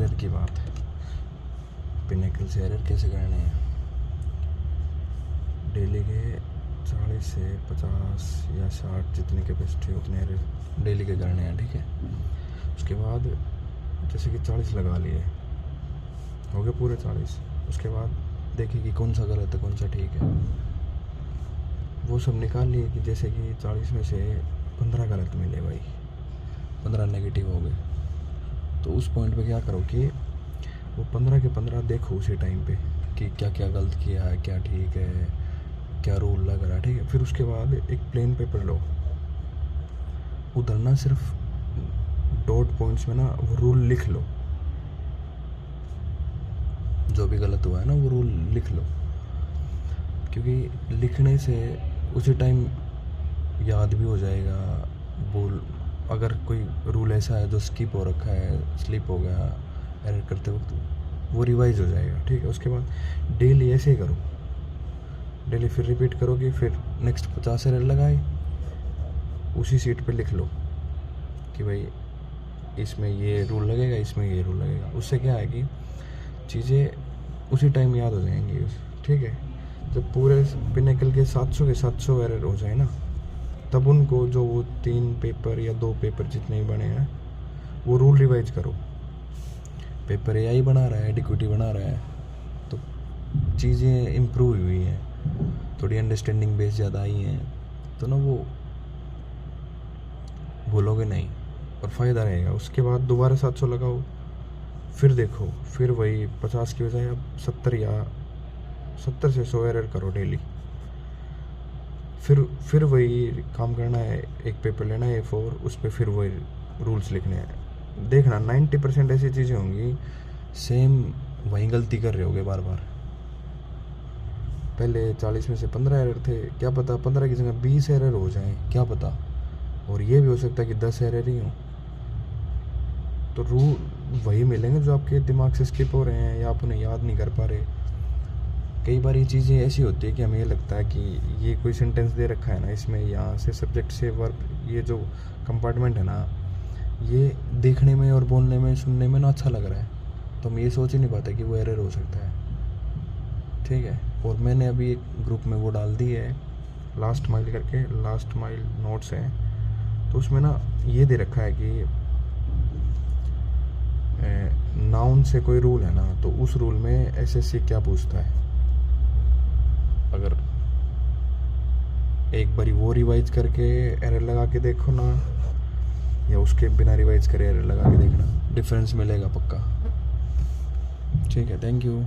Error की बात है। पिनेकल से एरर कैसे करने हैं? डेली के 40 से 50 या 60 जितनी कैपेसिटी उतने एरर डेली के करने हैं, ठीक है। उसके बाद जैसे कि 40 लगा लिए, हो गए पूरे 40। उसके बाद देखिए कि कौन सा गलत है कौन सा ठीक है, वो सब निकाल लिए कि जैसे कि 40 में से 15 गलत मिले भाई, 15 नेगेटिव हो गए, तो उस पॉइंट पे क्या करो कि वो 15 के 15 देखो उसी टाइम पे कि क्या क्या गलत किया है, क्या ठीक है, क्या रूल लग रहा है, ठीक है। फिर उसके बाद एक प्लेन पेपर लो, उधर ना सिर्फ डॉट पॉइंट्स में ना वो रूल लिख लो, जो भी गलत हुआ है ना वो रूल लिख लो, क्योंकि लिखने से उसी टाइम याद भी हो जाएगा। बोल अगर कोई रूल ऐसा है जो स्किप हो रखा है, स्लिप हो गया एरर करते वक्त, वो रिवाइज हो जाएगा, ठीक है। उसके बाद डेली ऐसे ही करो, डेली फिर रिपीट करोगे, फिर नेक्स्ट 50 एरर लगाए, उसी सीट पे लिख लो कि भाई इसमें ये रूल लगेगा, इसमें ये रूल लगेगा। उससे क्या है कि चीज़ें उसी टाइम याद हो जाएंगी, ठीक है। जब पूरे पिनेकल के 700 के 700 एरर हो जाए ना, तब उनको जो वो 3 पेपर या 2 पेपर जितने भी बने हैं वो रूल रिवाइज करो। पेपर एआई बना रहा है, एडिक्विटी बना रहा है, तो चीज़ें इम्प्रूव हुई हैं, थोड़ी अंडरस्टैंडिंग बेस ज़्यादा आई हैं, तो ना वो भूलोगे नहीं और फ़ायदा रहेगा। उसके बाद दोबारा 700 लगाओ, फिर देखो, फिर वही 50 की बजाय अब 70 या 70 से 100 एरर करो डेली। फिर वही काम करना है, एक पेपर लेना है A4, उस पर फिर वही रूल्स लिखने हैं। देखना 90% ऐसी चीज़ें होंगी सेम वही गलती कर रहे होगे बार बार। पहले 40 में से 15 एरर थे, क्या पता 15 की जगह 20 एरर हो जाएं, क्या पता। और ये भी हो सकता है कि 10 एरर ही हों, तो रूल वही मिलेंगे जो आपके दिमाग से स्किप हो रहे हैं या आप उन्हें याद नहीं कर पा रहे। कई बार ये चीज़ें ऐसी होती है कि हमें ये लगता है कि ये कोई सेंटेंस दे रखा है ना, इसमें यहाँ से सब्जेक्ट से वर्ब, ये जो कंपार्टमेंट है ना, ये देखने में और बोलने में सुनने में ना अच्छा लग रहा है, तो हम ये सोच ही नहीं पाते कि वो एरर हो सकता है, ठीक है। और मैंने अभी एक ग्रुप में वो डाल दी है, लास्ट माइल करके, लास्ट माइल नोट्स हैं, तो उसमें ना ये दे रखा है कि नाउन से कोई रूल है ना, तो उस रूल में एसएससी क्या पूछता है। अगर एक बारी वो रिवाइज करके एरर लगा के देखो ना, या उसके बिना रिवाइज करे एरर लगा के देखना, डिफरेंस मिलेगा पक्का, ठीक है। Thank you.